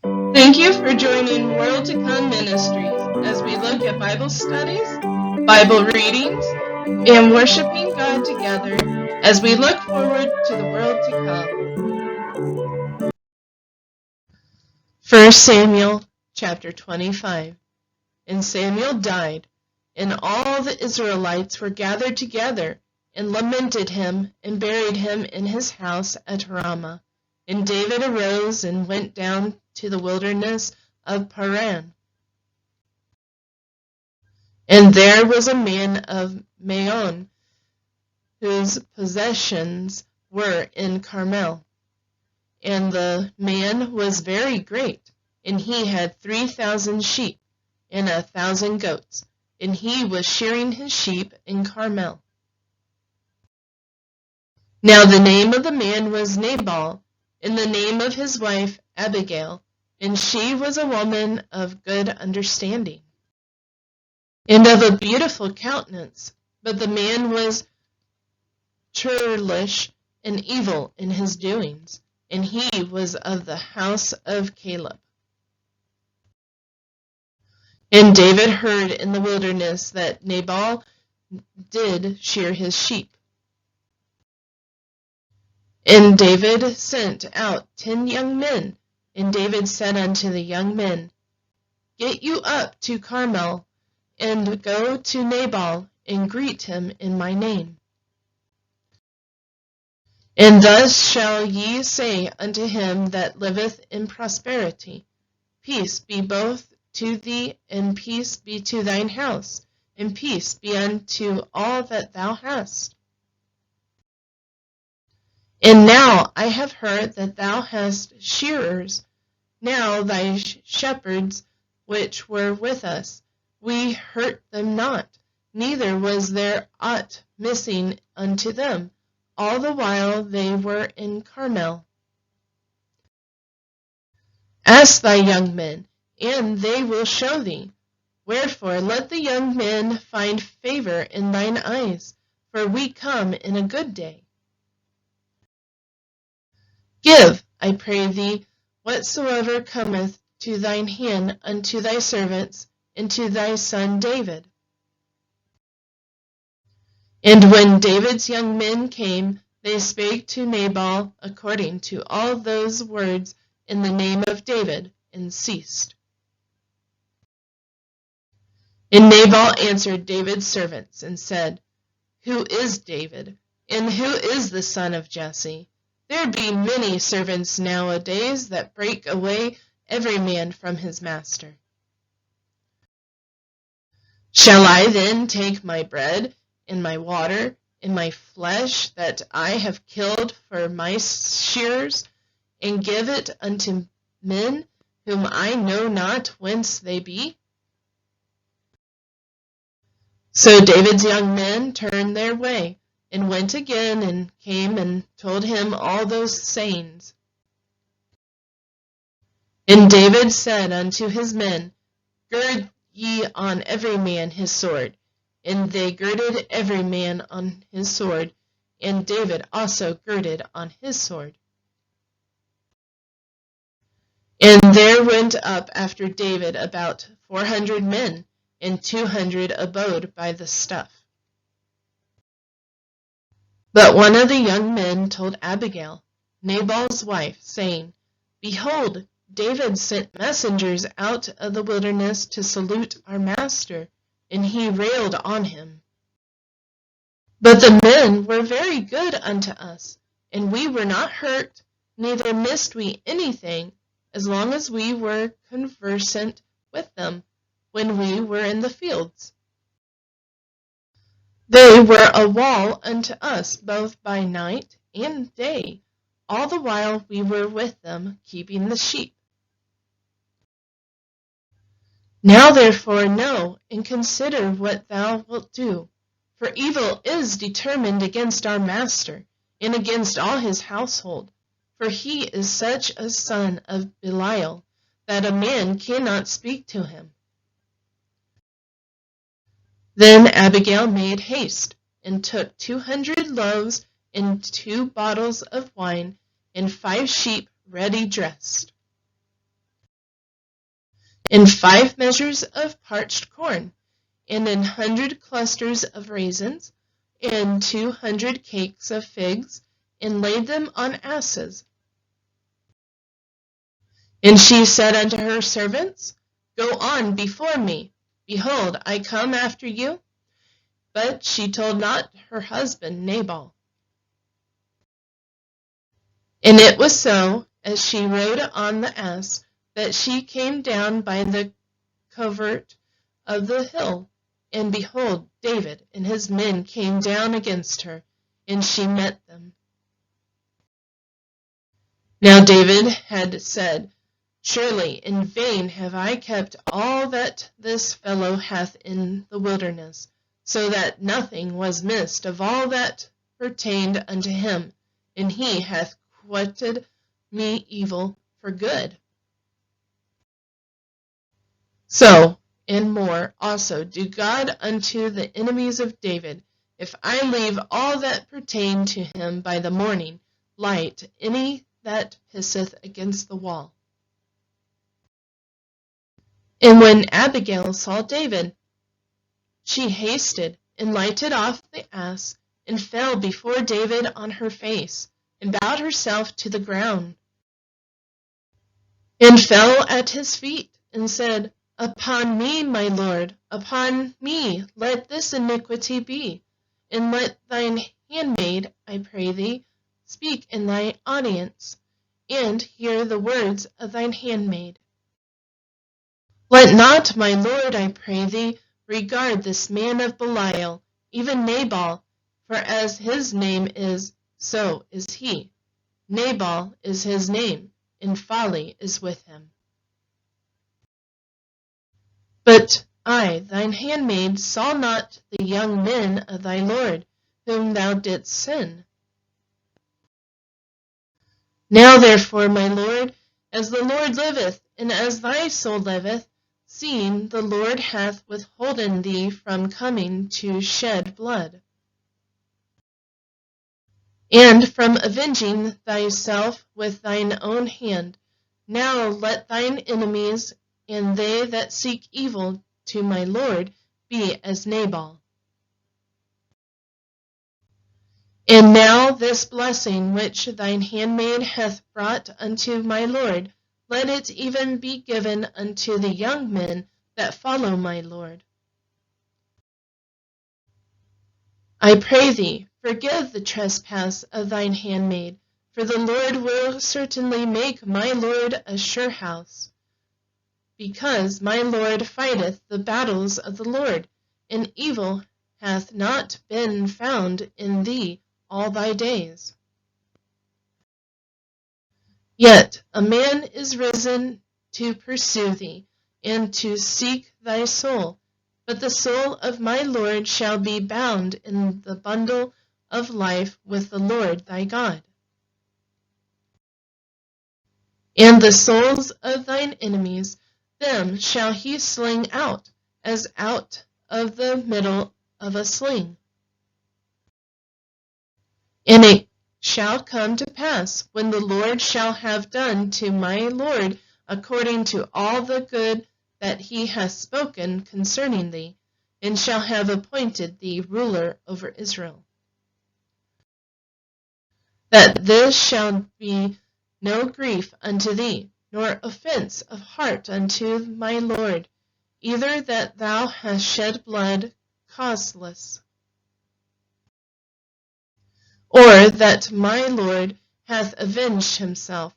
Thank you for joining World to Come Ministries as we look at Bible studies, Bible readings, and worshiping God together as we look forward to the world to come. 1 Samuel chapter 25. And Samuel died, and all the Israelites were gathered together and lamented him and buried him in his house at Ramah. And David arose and went down to the wilderness of Paran. And there was a man of Maon, whose possessions were in Carmel. And the man was very great, and he had 3,000 sheep and 1,000 goats, and he was shearing his sheep in Carmel. Now the name of the man was Nabal, and the name of his wife Abigail, and she was a woman of good understanding, and of a beautiful countenance. But the man was churlish and evil in his doings, and he was of the house of Caleb. And David heard in the wilderness that Nabal did shear his sheep. And David sent out 10 young men, and David said unto the young men, Get you up to Carmel, and go to Nabal, and greet him in my name. And thus shall ye say unto him that liveth in prosperity, Peace be both to thee, and peace be to thine house, and peace be unto all that thou hast. And now I have heard that thou hast shearers. Now thy shepherds which were with us, we hurt them not, neither was there aught missing unto them, all the while they were in Carmel. Ask thy young men, and they will show thee. Wherefore let the young men find favor in thine eyes, for we come in a good day. Give, I pray thee, whatsoever cometh to thine hand unto thy servants, and to thy son David. And when David's young men came, they spake to Nabal according to all those words in the name of David, and ceased. And Nabal answered David's servants, and said, Who is David, and who is the son of Jesse? There be many servants nowadays that break away every man from his master. Shall I then take my bread, and my water, and my flesh that I have killed for my shears, and give it unto men whom I know not whence they be? So David's young men turned their way, and went again, and came and told him all those sayings. And David said unto his men, Gird ye on every man his sword. And they girded every man on his sword, and David also girded on his sword. And there went up after David about 400 men, and 200 abode by the stuff. But one of the young men told Abigail, Nabal's wife, saying, Behold, David sent messengers out of the wilderness to salute our master, and he railed on him. But the men were very good unto us, and we were not hurt, neither missed we anything, as long as we were conversant with them when we were in the fields. They were a wall unto us both by night and day, all the while we were with them keeping the sheep. Now therefore know and consider what thou wilt do, for evil is determined against our master, and against all his household, for he is such a son of Belial, that a man cannot speak to him. Then Abigail made haste, and took 200 loaves, and 2 bottles of wine, and 5 sheep ready dressed. and 5 measures of parched corn, and 100 clusters of raisins, and 200 cakes of figs, and laid them on asses. And she said unto her servants, Go on before me. Behold, I come after you. But she told not her husband Nabal. And it was so, as she rode on the ass, that she came down by the covert of the hill. And behold, David and his men came down against her, and she met them. Now David had said, Surely in vain have I kept all that this fellow hath in the wilderness, so that nothing was missed of all that pertained unto him, and he hath quitted me evil for good. So, and more also do God unto the enemies of David, if I leave all that pertain to him by the morning light any that pisseth against the wall. And when Abigail saw David, she hasted and lighted off the ass, and fell before David on her face, and bowed herself to the ground, and fell at his feet, and said, Upon me, my lord, upon me let this iniquity be, and let thine handmaid, I pray thee, speak in thy audience, and hear the words of thine handmaid. Let not my lord, I pray thee, regard this man of Belial, even Nabal, for as his name is, so is he. Nabal is his name, and folly is with him. But I, thine handmaid, saw not the young men of thy lord, whom thou didst send. Now therefore, my lord, as the Lord liveth, and as thy soul liveth, seeing the Lord hath withholden thee from coming to shed blood, and from avenging thyself with thine own hand, now let thine enemies and they that seek evil to my lord be as Nabal. And now this blessing which thine handmaid hath brought unto my lord, let it even be given unto the young men that follow my lord. I pray thee, forgive the trespass of thine handmaid, for the Lord will certainly make my lord a sure house, because my lord fighteth the battles of the Lord, and evil hath not been found in thee all thy days. Yet a man is risen to pursue thee, and to seek thy soul, but the soul of my Lord shall be bound in the bundle of life with the Lord thy God. And the souls of thine enemies, them shall he sling out, as out of the middle of a sling. And it shall come to pass, when the Lord shall have done to my Lord according to all the good that he hath spoken concerning thee, and shall have appointed thee ruler over Israel, that this shall be no grief unto thee, nor offense of heart unto my Lord, either that thou hast shed blood causeless, or that my Lord hath avenged himself.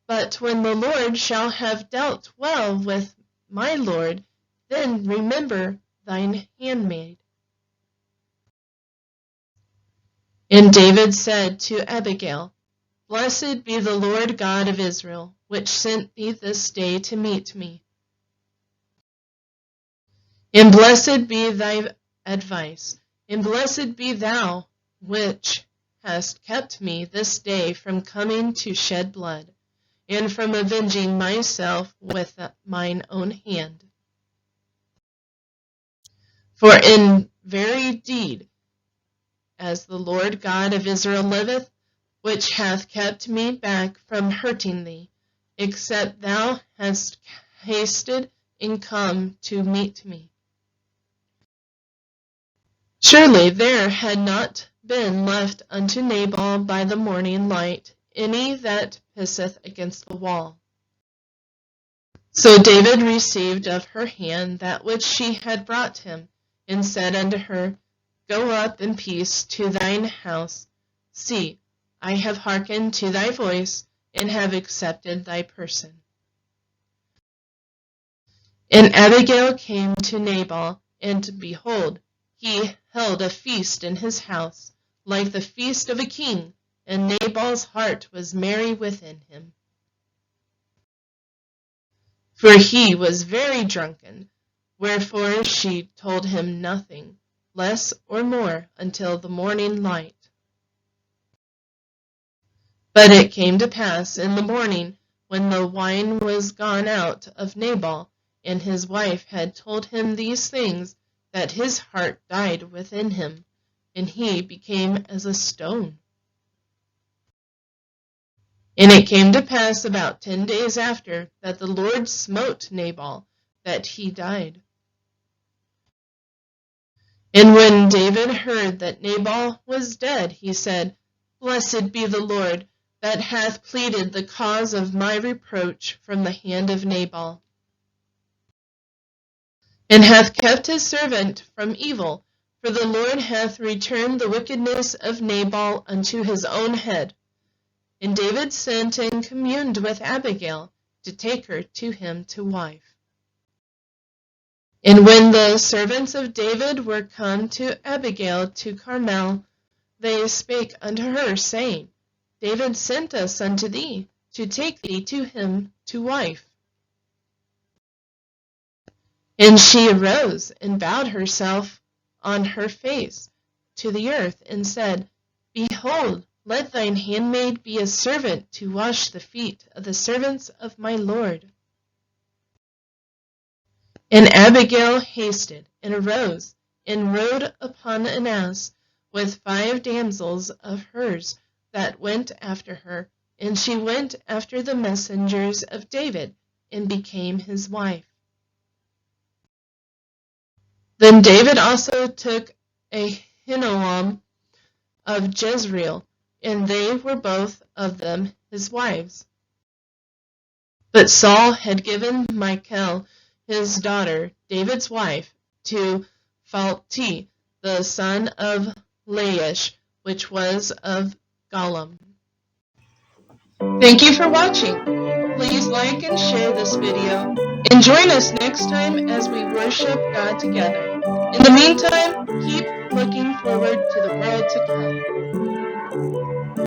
But when the Lord shall have dealt well with my Lord, then remember thine handmaid. And David said to Abigail, Blessed be the Lord God of Israel, which sent thee this day to meet me. And blessed be thy advice, and blessed be thou, which hast kept me this day from coming to shed blood, and from avenging myself with mine own hand. For in very deed, as the Lord God of Israel liveth, which hath kept me back from hurting thee, except thou hast hasted and come to meet me. Surely there had not been left unto Nabal by the morning light any that pisseth against the wall. So David received of her hand that which she had brought him, and said unto her, Go up in peace to thine house. See, I have hearkened to thy voice, and have accepted thy person. And Abigail came to Nabal, and behold, he held a feast in his house, like the feast of a king, and Nabal's heart was merry within him. For he was very drunken, wherefore she told him nothing, less or more, until the morning light. But it came to pass in the morning, when the wine was gone out of Nabal, and his wife had told him these things, that his heart died within him, and he became as a stone. And it came to pass about 10 days after, that the Lord smote Nabal, that he died. And when David heard that Nabal was dead, he said, Blessed be the Lord, that hath pleaded the cause of my reproach from the hand of Nabal, and hath kept his servant from evil, for the Lord hath returned the wickedness of Nabal unto his own head. And David sent and communed with Abigail, to take her to him to wife. And when the servants of David were come to Abigail to Carmel, they spake unto her, saying, David sent us unto thee, to take thee to him to wife. And she arose and bowed herself on her face to the earth, and said, Behold, let thine handmaid be a servant to wash the feet of the servants of my Lord. And Abigail hasted, and arose, and rode upon an ass, with 5 damsels of hers that went after her, and she went after the messengers of David, and became his wife. Then David also took Ahinoam of Jezreel, and they were both of them his wives. But Saul had given Michal, his daughter, David's wife, to Phalti, the son of Laish, which was of Gallim. Thank you for watching. Please like and share this video, and join us next time as we worship God together. In the meantime, keep looking forward to the world to come.